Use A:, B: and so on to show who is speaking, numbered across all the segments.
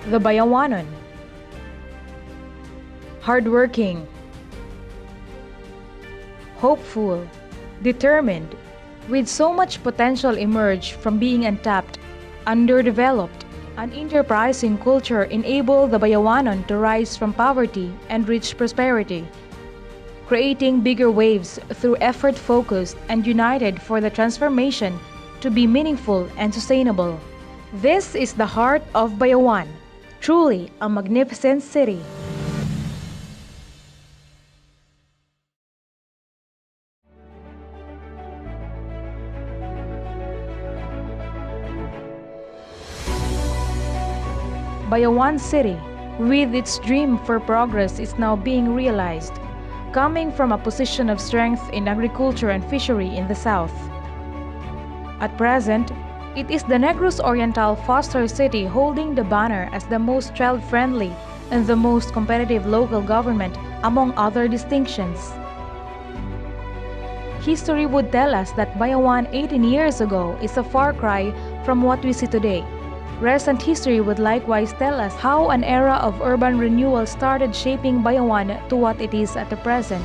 A: The Bayawanon. Hardworking, hopeful, determined, with so much potential emerged from being untapped, underdeveloped. An enterprising culture enabled the Bayawanon to rise from poverty and reach prosperity, creating bigger waves through effort focused and united for the transformation to be meaningful and sustainable. This is the heart of Bayawan, truly a magnificent city. Bayawan City, with its dream for progress, is now being realized, coming from a position of strength in agriculture and fishery in the south. At present, it is the Negros Oriental foster city holding the banner as the most child-friendly and the most competitive local government, among other distinctions. History would tell us that Bayawan 18 years ago is a far cry from what we see today. Recent history would likewise tell us how an era of urban renewal started shaping Bayawan to what it is at the present.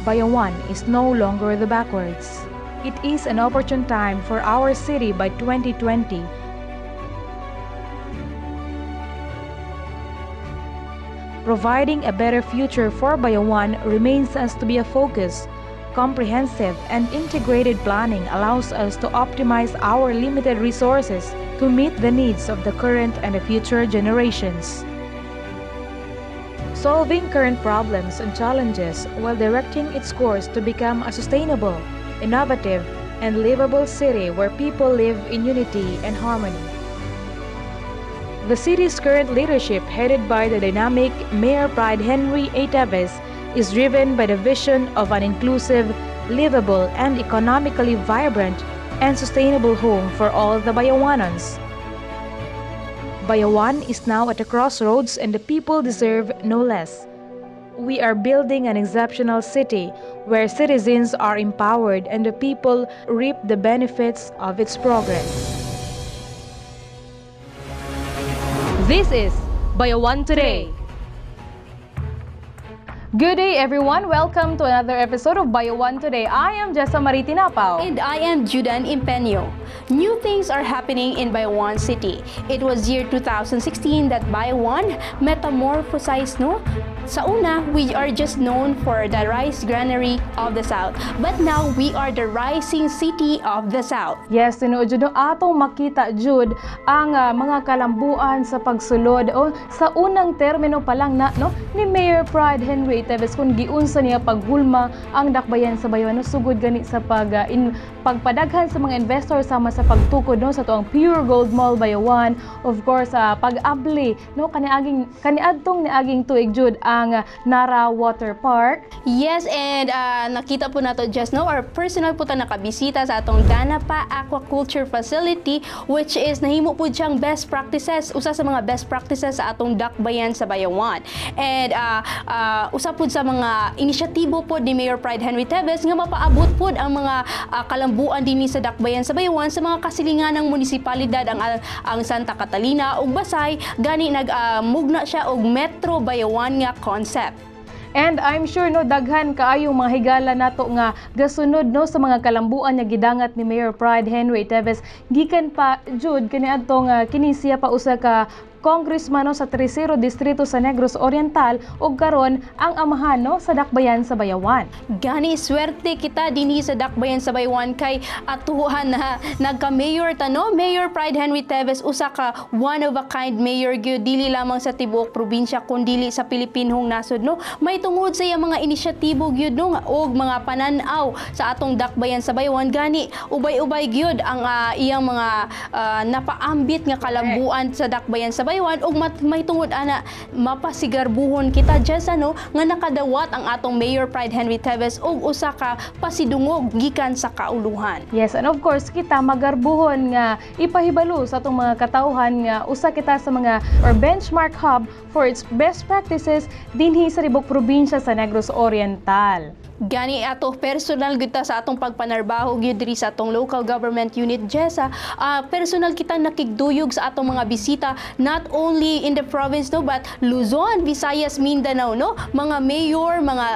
A: Bayawan is no longer the backwards. It is an opportune time for our city by 2020. Providing a better future for Bayawan remains us to be a focus. Comprehensive and integrated planning allows us to optimize our limited resources to meet the needs of the current and the future generations. Solving current problems and challenges while directing its course to become a sustainable, innovative, and livable city where people live in unity and harmony. The city's current leadership, headed by the dynamic Mayor Pride Henry A. Teves, is driven by the vision of an inclusive, livable, and economically vibrant and sustainable home for all the Bayawanons. Bayawan is now at a crossroads and the people deserve no less. We are building an exceptional city where citizens are empowered and the people reap the benefits of its progress. This is Bayawan Today. Good day everyone! Welcome to another episode of Bayawan Today. I am Jessa Marie Tinapao.
B: And I am Judan Impeño. New things are happening in Bayawan City. It was year 2016 that Bayawan metamorphosized, no? Sa una, we are just known for the rice granary of the South. But now, we are the rising city of the South.
A: Yes, tinuod Jud, atong makita Jud ang mga kalambuan sa pagsulod o sa unang termino pa lang na no ni Mayor Pride Henry Teves kung giunsa niya paghulma ang dakbayan sa Bayawan no sugod gani sa pagpadaghan sa mga investor sama sa pagtukod no sa tuang Pure Gold Mall Bayawan, of course pag-abli no kaniadtong niaging tuig Jud ang Nara Water Park.
B: Yes, and nakita po nato just now or personal po ta nakabisita sa atong Danapa Aquaculture Facility, which is nahimo po siyang best practices, usa sa mga best practices sa atong dakbayan sa Bayawan. And usa po sa mga inisyatibo po ni Mayor Pride Henry Teves nga mapaabot po ang mga kalambuan dinhi sa dakbayan sa Bayawan sa mga kasilingan ng munisipalidad ang Santa Catalina ug Basay, gani nagmugna siya og Metro Bayawan nga concept.
A: And I'm sure no daghan kaayong mga higala nato nga gasunod no sa mga kalambuan nga gidangat ni Mayor Pride Henry Teves gikan pa Jud kaniadtong kini siya pa usa ka congressman no, sa 30 distrito sa Negros Oriental ug karon ang amahan no, sa dakbayan sa Bayawan.
B: Gani swerte kita dinhi sa dakbayan sa Bayawan kay atuhan na nagka-mayor tano, Mayor Pride Henry Teves usa ka one of a kind mayor gyud dili lamang sa tibuok probinsya kundi sa Pilipinhong nasod no. May tungod sa iyang mga inisyatibo gyud no og mga pananaw sa atong dakbayan sa Bayawan gani ubay-ubay gyud ang iyang mga napaambit nga kalambuan sa dakbayan sa Bayawan ug may tungod ana mapasigarbuhon kita just ano nga nakadawat ang atong Mayor Pride Henry Teves og usa ka pasidungog gikan sa kauluhan.
A: Yes, and of course kita magarbuhon nga ipahibalo sa atong mga katawhan nga usa kita sa mga or benchmark hub for its best practices dinhi sa Ribok probinsya sa Negros Oriental.
B: Gani ato personal gud ta sa atong pagpanarbaho gyud diri sa atong local government unit JESA, personal kita nakigduyog sa atong mga bisita not only in the province no but Luzon, Visayas, Mindanao no, mga mayor, mga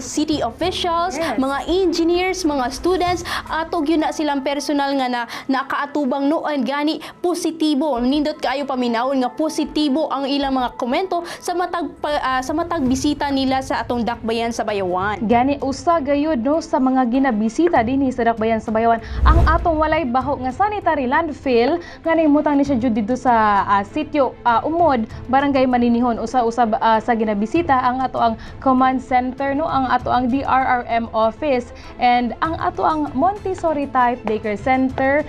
B: city officials,
A: Yes.
B: mga engineers, mga students, ato gyud na silang personal nga na nakaatubang noon gani positibo, nindot kaayo paminawon nga positibo ang ilang mga komento sa matag bisita nila sa atong dakbayan sa Bayawan.
A: Gani usa gayud no sa mga ginabisita dinhi sa Dakbayan sa Bayawan ang atong walay baho nga sanitary landfill nga nahimutang ni siya jud dito sa sitio Umod, Barangay Maninihon. Usa-usab sa ginabisita ang ato ang command center no, ang ato ang DRRM office and ang ato ang Montessori type daycare center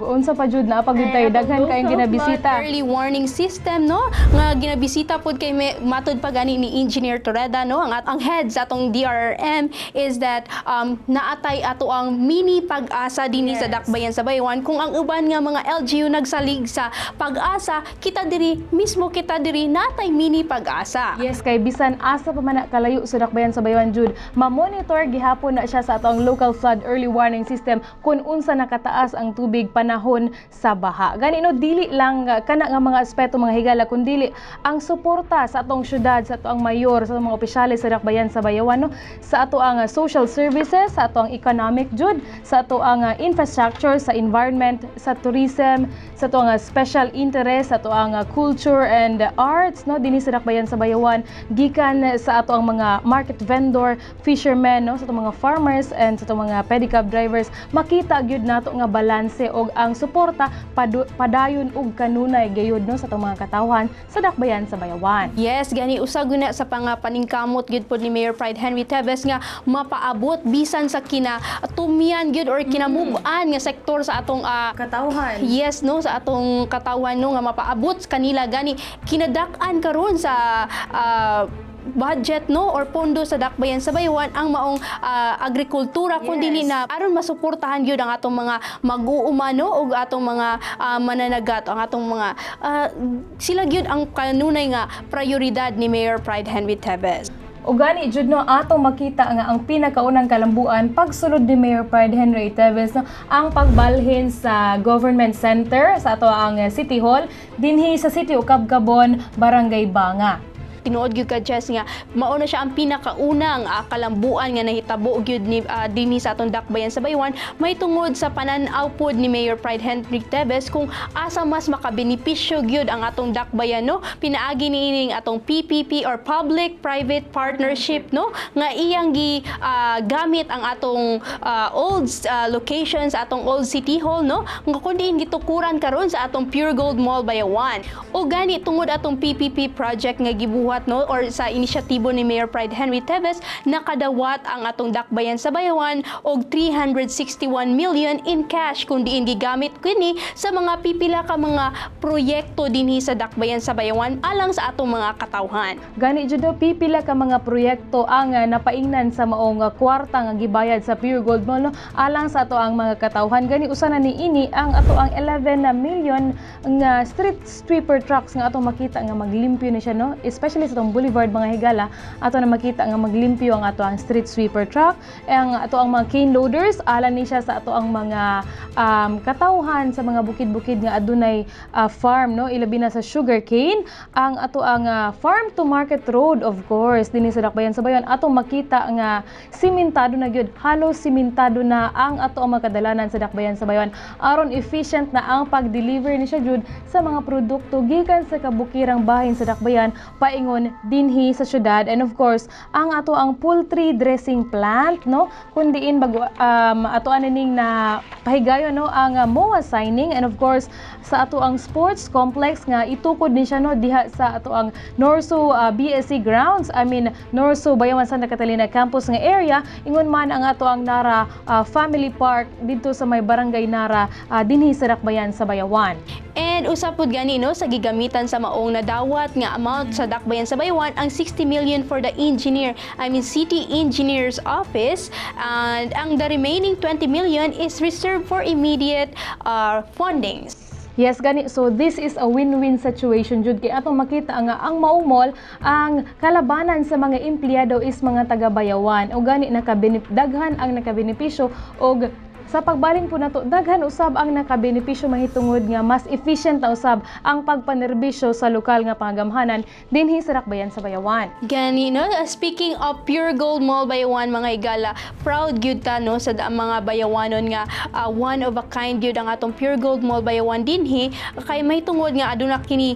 A: unsa pa jud na pagud tayo daghan kayong ginabisita.
B: Early warning system no nga ginabisita pud kay matud pa gani ni Engineer Torreda no ang head sa atong DRRM is that naatay ato ang mini pag-asa dinhi sa Dakbayan sa Bayawan. Kung ang uban nga mga LGU nagsalig sa pag-asa, kita diri natay mini pag-asa.
A: Yes, kay bisan asa pa man na kalayo sa Dakbayan sa Bayawan jud, ma-monitor gihapon na siya sa atong local flood early warning system kung unsa nakataas ang tubig panahon sa baha. Gani no dili lang kana nga mga aspeto mga higala kun dili ang suporta sa atong syudad, sa atong mayor, sa mga opisyales sa Dakbayan sa Bayawan no, sa ato ang social services, sa ato ang economic jud, sa ato ang infrastructure, sa environment, sa tourism, sa ato ang special interest, sa ato ang culture and arts no dinhi sa Dakbayan sa Bayawan, gikan sa ato ang mga market vendor, fishermen no, sa ato mga farmers and sa ato mga pedicab drivers, makita gyud nato nga balanse og ang suporta padayon og kanunay gayud no sa ato mga katawhan sa Dakbayan sa Bayawan.
B: Yes, gani usag na sa paningkamot gyud pod ni Mayor Pride Henry Teves nga mapaabot bisan sa kinatumian gyud or kinamove-an nga sektor sa atong
A: Katawhan.
B: yes no sa atong katawan no nga mapaabot kanila gani kinadak-an karon sa budget no or pondo sa Dakbayan sa Bayawan ang maong agrikultura kun dili na aron masuportahan gyud ang atong mga mag-uuma no ug atong mga mananagat ang atong mga sila gyud ang kanunay nga prioridad ni Mayor Pride Henry Teves.
A: O gani jud no atong makita nga ang pinakaunang kalambuan pagsulod ni Mayor Pride Henry Teves no, ang pagbalhin sa government center sa ato ang City Hall dinhi sa Sitio Cabcabon, Barangay Banga.
B: Tinuod gyud ka Jess nga mao na siya ang pinakaunang kalambuan nga nahitabo gyud ni dinhi sa atong Dakbayan sa Bayawan may tungod sa pananaw pod ni Mayor Pride Henry Teves kung asa mas makabenepisyo gyud ang atong Dakbayan no, pinaagi niining atong PPP or public private partnership no nga iyang gamit ang atong old locations, atong old City Hall no nga kundi gitukuran karon sa atong Pure Gold Mall Bayawan. O gani tungod atong PPP project nga gibuhat no or sa inisyatibo ni Mayor Pride Henry Teves, nakadawat ang atong Dakbayan sa Bayawan og 361 million in cash kung diin gigamit kini sa mga pipila ka mga proyekto dinhi sa Dakbayan sa Bayawan alang sa atong mga katawhan.
A: Gani jud pipila ka mga proyekto ang napaingnan sa maong kwarta nga gibayad sa Pure Gold Mall no, alang sa ato ang mga katawhan. Gani usa na niini ang ato ang 11 million nga street sweeper trucks nga ato makita nga maglimpyo ni siya no, especially sa itong boulevard mga higala, ato na makita nga maglimpyo ang ato ang street sweeper truck, ang ato ang mga cane loaders, alan ni siya sa ato ang mga katawhan sa mga bukid-bukid nga adunay farm no, ilabi na sa sugar cane, ang ato ang farm to market road of course dinhi sa Dakbayan sa Bayawan, ato makita nga simentado na gyud, halos simentado na ang ato ang mga kadalanan sa Dakbayan sa Bayawan aron efficient na ang pag-deliver ni siya jud sa mga produkto gikan sa kabukirang bahin sa Dakbayan paingon dinhi sa syudad. And of course ang ato ang poultry dressing plant no kun diin bago ato anining na pahigayon no ang MOA signing, and of course sa ato ang sports complex nga itukod ni siya no diha sa ato ang Norso BSC grounds, Norso Bayawan Santa Catalina campus nga area, ingon man ang ato ang Nara Family Park dito sa may Barangay Nara dinhi sa Dakbayan sa Bayawan.
B: And usapod gani no sa gigamitan sa maong nadawat nga amount sa Dakbayan sa Bayawan ang 60 million for the city engineer's office, and ang the remaining 20 million is reserved for immediate fundings.
A: Yes, gani. So this is a win-win situation jud kay atong makita nga ang maong mall ang kalabanan sa mga empleyado is mga taga-bayawan o gani daghan ang nakabenepisyo og sa pagbalin po nato daghan usab ang nakabenepisyo mahitungod nga mas efficient na usab ang pagpanerbisyo sa lokal nga pangagamhanan dinhi sa Dakbayan sa Bayawan.
B: Gani, no? Speaking of Pure Gold Mall Bayawan, mga higala, proud gyud ta no sa mga bayawanon nga one of a kind gyud ang atong Pure Gold Mall Bayawan dinhi kay may tungod nga aduna kini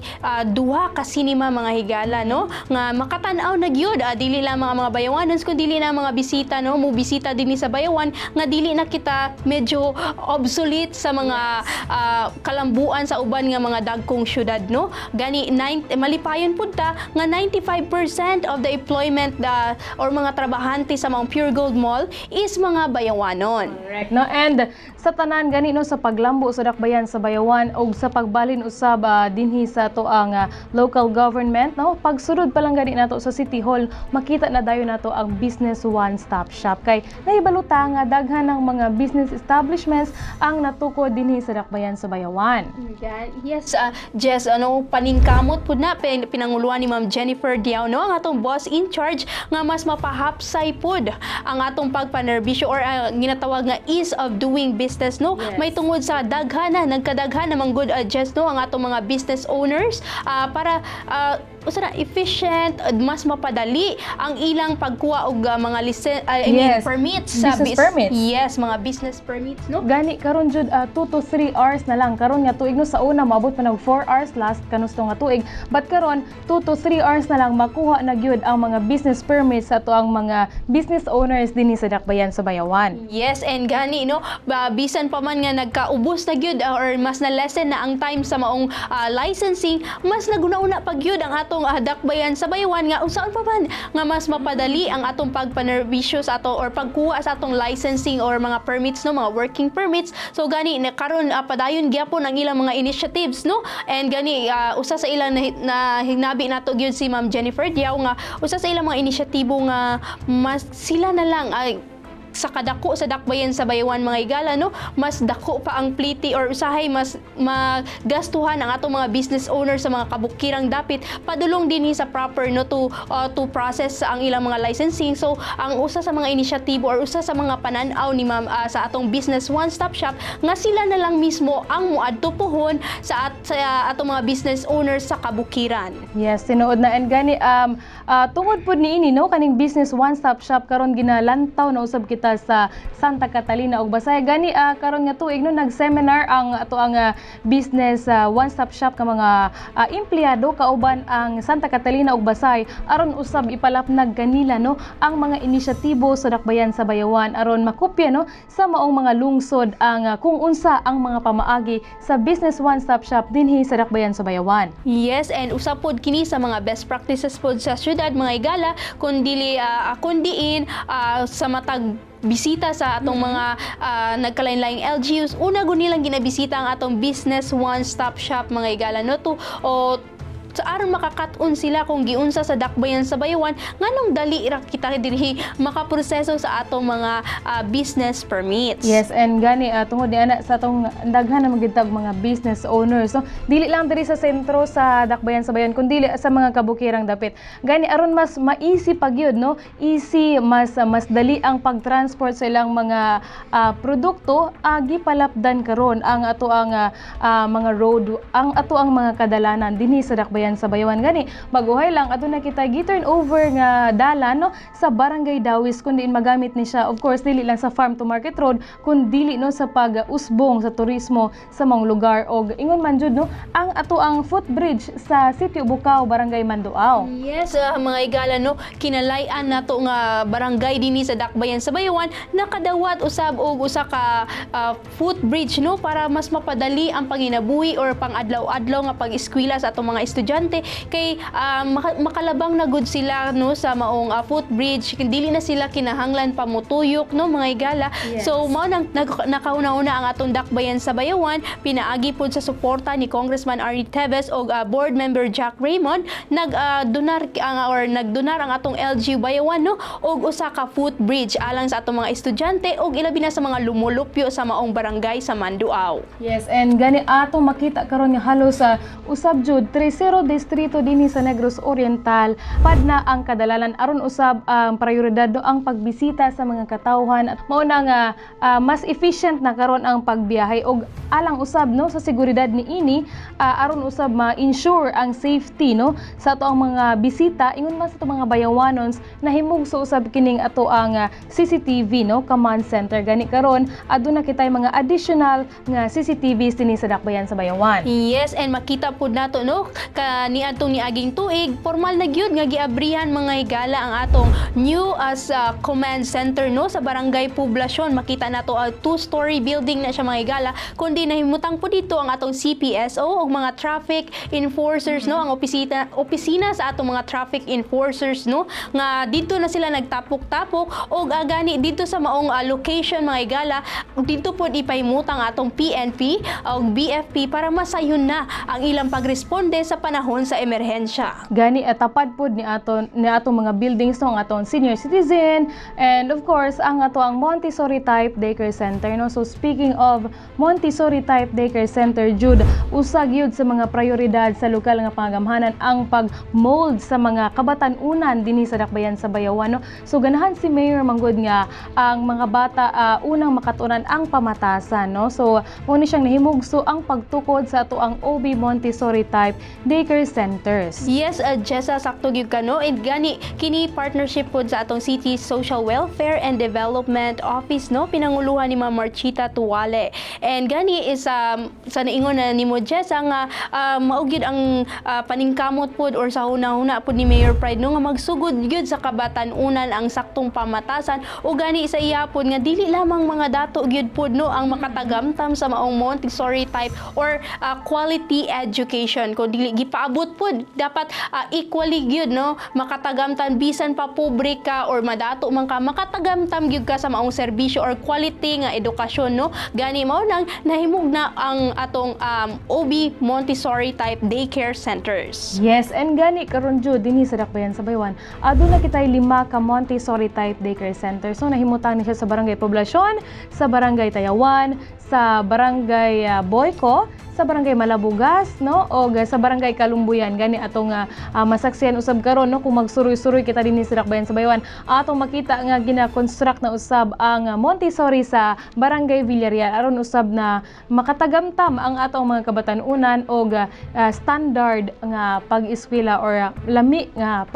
B: duha ka cinema, mga higala, no? Nga makatan-aw na gyud dili lang mga bayawanons kun dili na mga bisita, no? Mo bisita dinhi sa Bayawan nga dili na kita medyo obsolete sa mga kalambuan sa uban nga mga dagkong syudad, no? Gani malipayon pud ta nga 95% of the employment or mga trabahante sa mga Pure Gold Mall is mga bayawanon.
A: Correct, no? And sa tanan gani no sa paglambo sa Dakbayan sa Bayawan og sa pagbalin usab dinhi sa toang local government, no? Pagsulod pa lang gani nato sa City Hall, makita na dayon nato ang business one-stop shop kay nahibaluta nga daghan ng mga business establishments ang natukod dinhi sa Dakbayan sa Bayawan.
B: Yes, Jess, paningkamot pud na pinanguluan ni Ma'am Jennifer Diao, no, ang atong boss in charge nga mas mapahapsay pud ang atong pagpanerbisyo or ginatawag nga ease of doing business, no.
A: Yes.
B: May tungod sa nagkadaghan namang good Jess, no, ang atong mga business owners para efficient, mas mapadali ang ilang pagkuha og mga permits sa
A: business permits.
B: Yes, mga business permits, no.
A: Gani karon jud 2 to 3 hours na lang karon nga tuig no sa una maabot pa nag 4 hours last kanusto nga tuig, but karon 2 to 3 hours na lang makuha na gyud ang mga business permits sa ato ang mga business owners dinhi sa Dakbayan sa Bayawan.
B: Yes, and gani, no, bisan pa man nga nagkaubos na gyud or mas na lessen na ang time sa maong licensing, mas naguna-una pa gyud ang atong Dakbayan sa Bayawan nga unsaon pa man nga mas mapadali ang atong pagpanerbisyo sa ato or pagkuha sa atong licensing or mga permits, no, mga working permits. So gani karon padayon gyapon ang ilang mga initiatives, no, and gani usa sa ilang na hinabi nato gyud si Ma'am Jennifer Diao nga usa sa ilang mga inisyatibo nga mas sila na lang sa kadako sa Dakbayan sa Bayawan, mga higala, no, mas dako pa ang pliti or usahay mas magastuhan ang atong mga business owners sa mga kabukirang dapit padulong dinhi sa proper, no, to process ang ilang mga licensing. So ang usa sa mga inisyatibo or usa sa mga panan-aw ni Ma'am sa atong business one-stop shop nga sila na lang mismo ang muadto pohon sa atong mga business owners sa kabukiran.
A: Yes, tinuod na, and gani tungod pud niini, no, kaning business one-stop shop karon ginalantaw na usab kita sa Santa Catalina ug Basay. Gani karon nga tuig no nag-seminar ang ato ang business one-stop shop ka mga empleyado kauban ang Santa Catalina ug Basay aron usab ipalapnag kanila, no, ang mga inisyatibo sa Dakbayan sa Bayawan aron makopya, no, sa maong mga lungsod ang kung unsa ang mga pamaagi sa business one-stop shop dinhi sa Dakbayan sa Bayawan.
B: Yes, and usab pod kini sa mga best practices pod sa syudad, mga higala, kundiin sa matag bisita sa atong mga nagkalain-laing LGUs, una gud nilang ginabisita ang atong business one-stop shop, mga higala, no, sa aron makakaton sila kung giunsa sa Dakbayan sa Bayawan nganong dali ra kita diri makaproseso sa atong mga business permits.
A: Yes, and gani tungod ni ana sa atong daghan na magitag mga business owners, so dili lang diri sa sentro sa Dakbayan sa Bayawan kundi sa mga kabukirang dapit. Gani aron mas ma-easy pagyud, no, easy, mas dali ang pagtransport sa ilang mga produkto, gipalapdan karon ang ato ang mga road, ang ato ang mga kadalanan dinhi sa Dakbayan sa Bayawan. Gani baguhay lang aduna kita gi-turn over nga dalan, no, sa Barangay Dawis kundi magamit ni siya, of course dili lang sa farm to market road kundi no sa pag-usbong sa turismo sa mga lugar, og ingon man jud, no, ang ato ang footbridge sa Sitio Bukaw, Barangay Manduaw.
B: Yes, mga higala, no, kinalayan nato nga barangay dinhi sa Dakbayan sa Bayawan nakadawat usab og usa ka footbridge, no, para mas mapadali ang panginabuhi or pang adlaw-adlaw nga pag-eskwela sa atong mga estudyante estudyante kay makalabang na good sila no sa maong footbridge, dili na sila kinahanglan pamutuyok no mga higala.
A: Yes.
B: So mao nang nakauna-una ang atong dakbayan sa Bayawan, pinaagi pod sa suporta ni Congressman Arnie Teves o board member Jack Raymond, nagdonar ang atong LGU Bayawan no og usa ka footbridge alang sa atong mga estudyante og ilabi na sa mga lumulupyo sa maong barangay sa Manduaw.
A: Yes, and gani atong makita karon nga halos sa usab jud 30 distrito dinhi sa Negros Oriental padna ang kadalanan aron usab ang prioridad do ang pagbisita sa mga katawhan at mao na nga mas efficient na karon ang pagbiyahe og alang usab no sa seguridad niini aron usab ma-ensure ang safety no sa ato ang mga bisita ingon man sa ato mga bayawanons nahimugso usab kining ato ang CCTV no command center gani karon aduna kitay mga additional nga CCTVs dinhi sa dakbayan sa Bayawan.
B: Yes, and makita pud nato no kaniadtong niaging tuig formal na gyud nga giabrihan mga higala ang atong new as command center no sa Barangay Poblasyon. Makita nato 2-story building na siya mga higala kundi nahimutang po dito ang atong CPSO ug mga traffic enforcers no ang opisina sa atong mga traffic enforcers no nga dito na sila nagtapok-tapok og gani dito sa maong location mga higala dito pod ipahimutang atong PNP o BFP para masayon na ang ilang pagresponde sa panahon sa emerhensya.
A: Gani tapad pod ni atong mga buildings no ang atong senior citizen and of course ang ang Montessori type daycare center no. So speaking of Montessori type daycare center jud usag yun sa mga prioridad sa lokal nga pangamhanan ang pag-mold sa mga kabatan-unan dinhi sa dakbayan sa Bayawan no. So ganahan si Mayor manggod nga ang mga bata unang makatunan ang pamatasan no. So mo ni siyang nahimugso ang pagtukod sa ato ang OB Montessori type daycare centers.
B: Yes, Jessa, sakto gyud ka no. And gani kini partnership pod sa atong City Social Welfare and Development Office no pinanguluhan ni Ma'am Marchita Tuwale. And gani is sa naingon na nimo Jessa nga mao gyud ang paningkamot pod or sa hunahuna pod ni Mayor Pride no nga magsugod gyud sa kabatan-unan ang saktong pamatasan o gani sa iya pod nga dili lamang mga dato gyud pod no ang makatagamtam sa maong Montessori type or quality education kun dili gipaabot pod dapat equally gyud no makatagamtan bisan pa pobre ka or madato man ka makatagamtam gyud ka sa maong serbisyo or quality nga edukasyon no gani mao nang nahimug na ang atong OB Montessori type daycare centers.
A: Yes, and gani karon jud dinhi sa dakbayan sa Bayawan aduna kitay 5 ka Montessori type daycare centers so nahimutang ni siya sa Barangay Poblasyon, sa Barangay Tayawan, sa Barangay Boyko, sa Barangay Malabugas no o sa Barangay Kalumbuyan gani atong masaksihan usab karon no kung magsuroy-suroy kita dinhi sa dakbayan sa Bayawan atong makita nga gina-construct na usab ang Montessori sa Barangay Villarreal aron usab na makatagamtam ang atong mga kabatan-unan og standard nga pag-eskwela or lami nga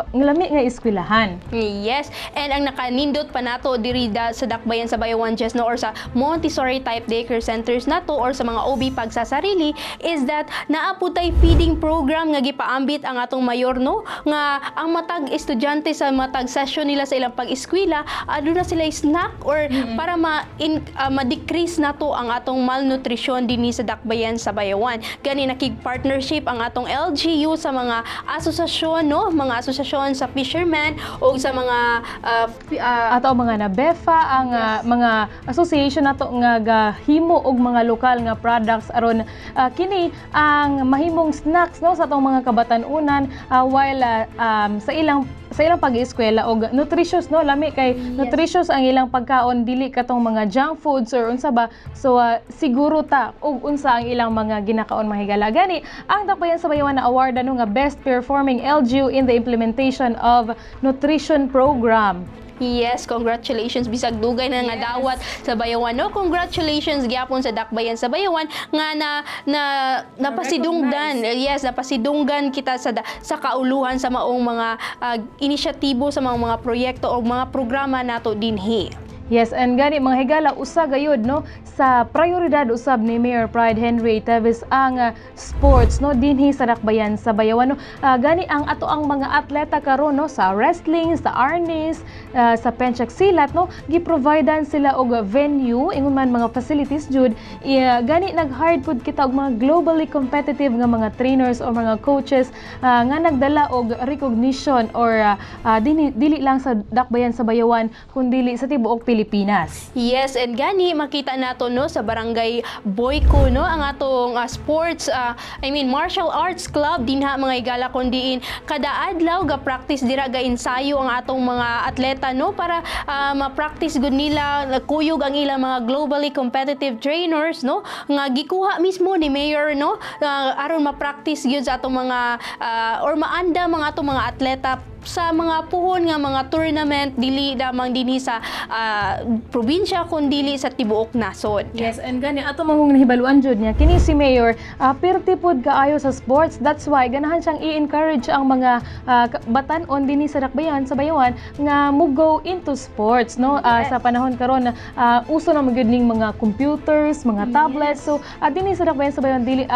A: eskwelahan.
B: Yes, and ang nakanindot pa nato diri sa dakbayan sa Bayawan Jess no or sa Montessori type daycare centers nato or sa mga OB pagsasarili is that naaputay feeding program nga gipaambit ang atong mayor no nga ang matag estudyante sa matag session nila sa ilang pag-eskwela aduna sila snack or para ma-decrease nato ang atong malnutrition dinhi sa dakbayan sa Bayawan. Gani nakig-partnership ang atong LGU sa mga asosasyon no mga asosasyon sa fishermen o sa mga
A: ato mga nabefa ang mga association nato nga gahimo og mga lokal nga products aron kini ang mahimong snacks no sa atong mga kabatan-unan while sa ilang pag-eskwela og nutritious no lami kay nutritious ang ilang pagkaon dili katong mga junk foods or unsa ba so siguro ta og unsa ang ilang mga ginakaon mahigala gani ang dakbayan sa Bayawan na award no nga best performing LGU in the implementation of nutrition program.
B: Yes, congratulations bisag dugay na nga dawat sa Bayawan no. Congratulations gyapon sa dakbayan sa Bayawan nga napasidunggan. Yes, napasidunggan kita sa kauluhan sa maong mga inisyatibo sa mga proyekto o mga programa nato dinhi.
A: Yes, and gani mga higala usa gayud no sa prioridad usab ni Mayor Pride Henry Teves ang sports no dinhi sa dakbayan sa Bayawan no. Gani ang ato ang mga atleta karon no sa wrestling, sa arnis, sa penchak silat no giprovidean sila og venue ingon man mga facilities jud. Gani nag-hard pud kita og mga globally competitive nga mga trainers o mga coaches nga nagdala og recognition or dili lang sa dakbayan sa Bayawan kundi sa tibuok Pilipinas.
B: Yes, and gani makita nato no sa barangay Boyko no ang atong sports martial arts club dinha mga higala kundiin kada adlaw ga practice dira ga ensayo ang atong mga atleta no para ma-practice gud nila kuyog ang ilang mga globally competitive trainers no nga gikuha mismo ni Mayor no aron ma-practice gyud sa atong mga or maanda mga atong mga atleta sa mga puhon nga mga tournament dili damang dinhi sa probinsya kun dili sa tibuok nasod.
A: Yes, and gani ato mong nahibaluan jud niya kini si Mayor perti pod kaayo sa sports. That's why ganahan siyang i-encourage ang mga batan-on dinhi sa dakbayan sa Bayawan nga mo go into sports no. Sa panahon karon uso na magyud ning mga computers, mga tablets. So dinhi sa dakbayan sa Bayawan dili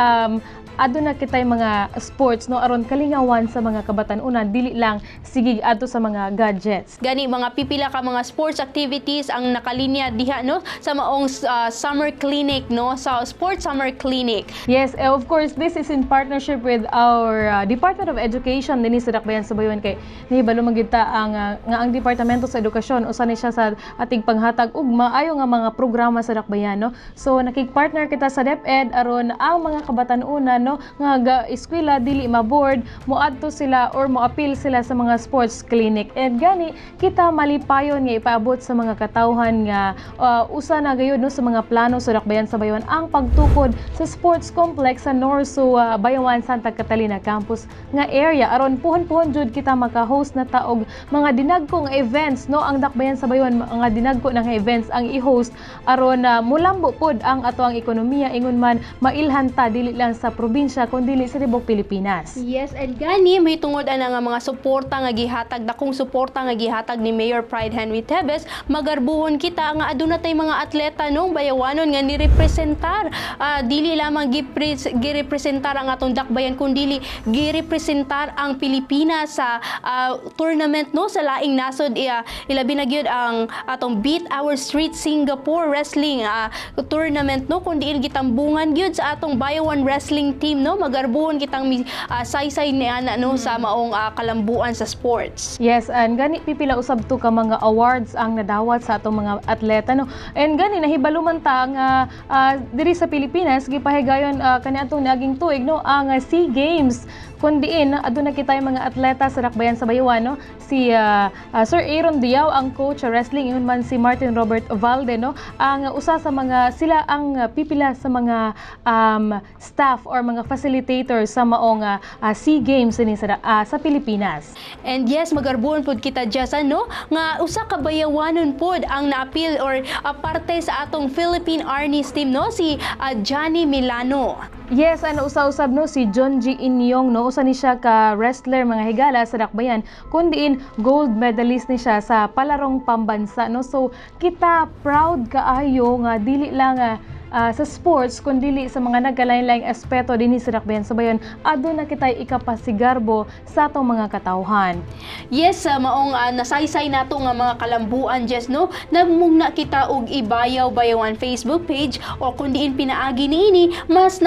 A: aduna kitay mga sports no aron kalingawan sa mga kabatan-unan dili lang sige adto sa mga gadgets.
B: Gani mga pipila ka mga sports activities ang nakalinya diha no sa maong summer clinic no sa sports summer clinic.
A: Yes, of course this is in partnership with our Department of Education dinhi sa dakbayan sa Bayawan kay nahibalo man gyud ta ang Departamento sa Edukasyon usa ni siya sa ating panghatag og maayo nga mga programa sa dakbayan no. So nakig-partner kita sa DepEd aron ang mga kabatan-unan no nga eskwela dili ma-board moadto sila or mo-appeal sila sa mga sports clinic. And gani kita malipayon nga ipaabot sa mga katawhan nga usa na gayud no sa mga plano sa dakbayan sa Bayawan ang pagtukod sa sports complex sa Norso Bayawan Santa Catalina campus nga area aron puhon-puhon jud kita maka-host na taog mga dinagko nga events no ang dakbayan sa Bayawan mga dinagko nga events ang i-host aron mulambo pod ang ato ang ekonomiya ingon man mailhan ta dili lang sa probinsya kundi sa tibuok Pilipinas.
B: Yes, and gani may tungod ana nga mga suporta nga gihatag dakong suporta nga gihatag ni Mayor Pride Henry Teves magarbuhon kita nga aduna tay mga atleta nung Bayawanon nga nirepresentar dili lamang girepresentar ang atong dakbayan kundi girepresentar ang Pilipinas sa tournament no sa laing nasod ilabi na gyud ang atong Beat Our Street Singapore Wrestling tournament no kundi gitambungan gyud sa atong Bayawan Wrestling team no magarbuhon kitang saysay ni ana no sa maong kalambuan sa sports.
A: Yes, and gani pipila usab to ka mga awards ang nadawat sa atong mga atleta no. And gani nahibalo man ta nga diri sa Pilipinas gipahigayon kaniadtong naging tuig no ang SEA Games kundiin aduna kitay mga atleta sa dakbayan sa Bayawan no si Sir Aaron Diao ang coach sa wrestling ingon man si Martin Robert Valde no ang usa sa mga sila ang pipila sa mga staff or mga facilitators sa maong SEA Games ni sa Pilipinas.
B: And yes magarbuhon pud kita dyasan no nga usa ka Bayawanon pud ang na-appeal or parte sa atong Philippine Arnis team no si Johnny Milano.
A: Yes, ano usa-usab no si John G. Inyong no usa ni siya ka wrestler mga higala sa dakbayan kundiin gold medalist ni siya sa palarong pambansa no. So kita proud kaayo nga dili lang sa sports kundi sa mga nagkalain-laing aspeto dinhi sa dakbayan sa Bayawan aduna kitay ikapasigarbo sa atong mga katawhan.
B: Yes, maong nasaysay nato nga mga kalambuan just no nagmugna kita og Ibayaw Bayawan Facebook page o kundiin pinaagi niini mas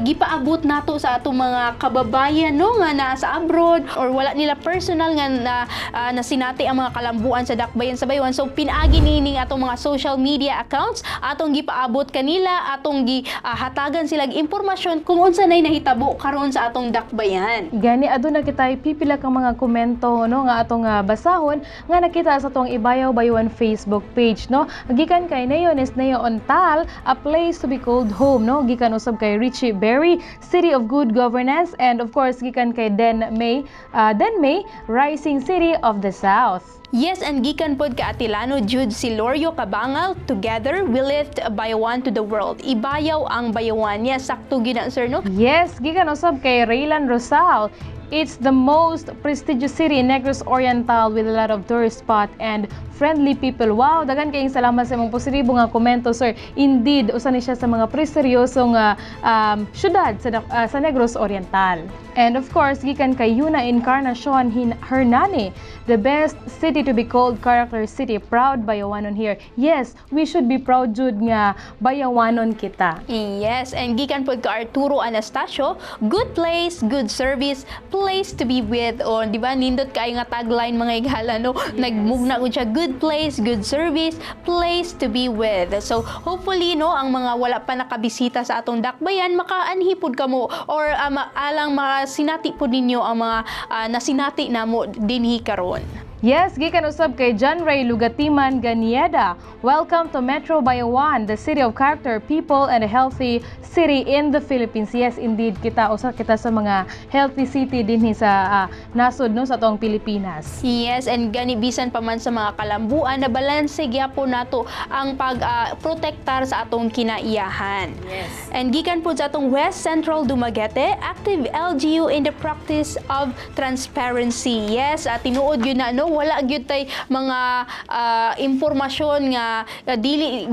B: gipaabot nato sa atong mga kababayan no nga nasa abroad or wala nila personal nga nasinati ang mga kalambuan sa dakbayan sa Bayawan. So pinaagi niini atong mga social media accounts atong gipaabot kanila atong hatagan sila impormasyon kung unsa nay nahitabo karon sa atong dakbayan.
A: Gani aduna kitay pipila ka mga komento no nga atong basahon nga nakita sa atong Ibayaw Bayawan Facebook page no. Gikan kay Neones Neo Ontal, a place to be called home no. Gikan usab kay Richie Berry, City of Good Governance, and of course gikan kay Den May, Rising City of the South.
B: Yes, and gikan pod ka Atilano Jude Silorio Cabangal, together we lift Bayawan to the world. Ibayaw ang Bayawan. Yes, sakto gid sir no?
A: Yes, gikan usab kay Raylan Rosal. It's the most prestigious city in Negros Oriental with a lot of tourist spot and friendly people. Wow, dagan kayong salamat sa imong positibo nga komento, sir. Indeed, usa ni siya sa mga prestigyosong syudad sa Negros Oriental. And of course, gikan kay Yuna Encarnacion Hernani, the best city to be called character city. Proud Bayawanon here. Yes, we should be proud jud nga Bayawanon kita.
B: Yes, and gikan pod ka Arturo Anastasio, good place, good service, place to be with. O, di ba, nindot kayo nga tagline mga igala, no? Nagmugna ko siya, good place, good service, place to be with. So, hopefully, no, ang mga wala pa nakabisita sa atong dakbayan, makaanhipod ka mo or alang makasinati po ninyo ang mga nasinati na mo dinhi karon.
A: Yes, gikan usab kay John Ray Lugatiman Ganieda. Welcome to Metro Bayawan, the city of character, people, and a healthy city in the Philippines. Yes, indeed, usa kita sa mga healthy city dinhi sa nasod no sa atong Pilipinas.
B: Yes, and gani bisan pa man sa mga kalambuan na balanse gyapon nato ang pag-protektar sa atong kinaiyahan.
A: Yes.
B: And gikan po sa atong West Central Dumaguete, active LGU in the practice of transparency. Yes, tinuod gyud na no, wala gyud tay mga impormasyon nga dili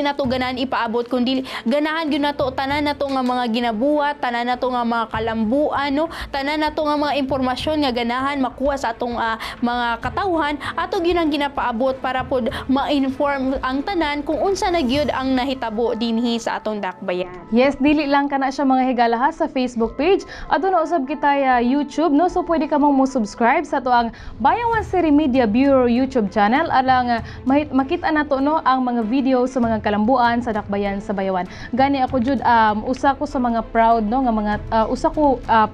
B: nato ganahan ipaabot kundi ganahan gyud nato tanan nato nga mga ginabuhat, tanan nato nga mga kalambuan, no, tanan nato nga mga impormasyon nga ganahan makuha sa atong mga katawhan ato gyud ang ginapaabot para pod ma-inform ang tanan kung unsa na gyud ang nahitabo dinhi sa atong dakbayan.
A: Yes, dili lang kana siya mga higalaha sa Facebook page. Aduna usab kita YouTube, no, so pwede ka mong mo-subscribe sa tuang Bayawan City Media Bureau YouTube channel alang makita nato no ang mga video sa mga kalambuan sa dakbayan sa Bayawan. Gani ako jud usa ko sa mga proud no nga mga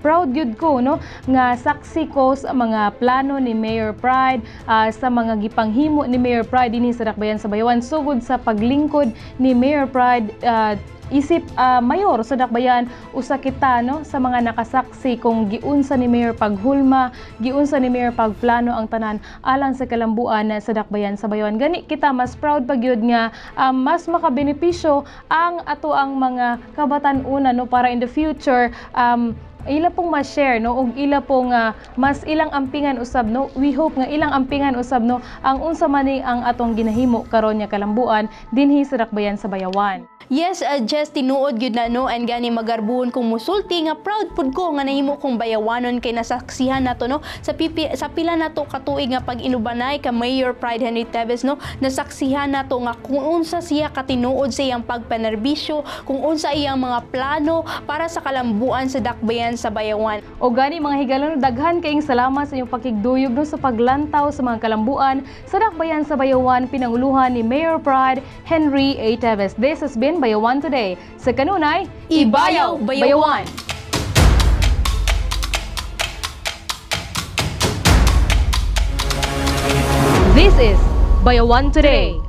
A: proud jud ko no nga saksi ko sa mga plano ni Mayor Pride, sa mga gipanghimo ni Mayor Pride dinhi sa dakbayan sa Bayawan sugod sa paglingkod ni Mayor Pride isip mayor sa dakbayan. Usa kita no sa mga nakasaksi kung giunsa ni Mayor paghulma, giunsa ni Mayor pagplano ang tanan alang sa kalambuan sa dakbayan sa Bayawan. Gani kita mas proud pagyud nga mas makabenepisyo ang ato ang mga kabatan-una no para in the future ila pong ma-share no ug ila pong mas ilang ampingan usab no. We hope nga ilang ampingan usab no ang unsa man ni ang atong ginahimo karon nga kalambuan dinhi sa dakbayan sa Bayawan.
B: Yes, just tinuod gyud na no and gani magarbuhon kong musulti nga proud pud ko nga nahimo kong bayawanon kay nasaksihan nato no sa pila nato katuig nga pag-inubanay ka Mayor Pride Henry Teves no nasaksihan nato nga kung unsa siya katinuod sa iyang pagpanerbisyo, kung unsa iyang mga plano para sa kalambuan sa dakbayan sa Bayawan.
A: O gani mga higalon, daghan kayong salamat sa inyong pakigduyog no sa paglantaw sa mga kalambuan sa dakbayan sa Bayawan pinanguluhan ni Mayor Pride Henry A. Teves. This has been Bayawan Today. Sa kanunay,
B: Ibayaw Bayawan!
A: This is Bayawan Today.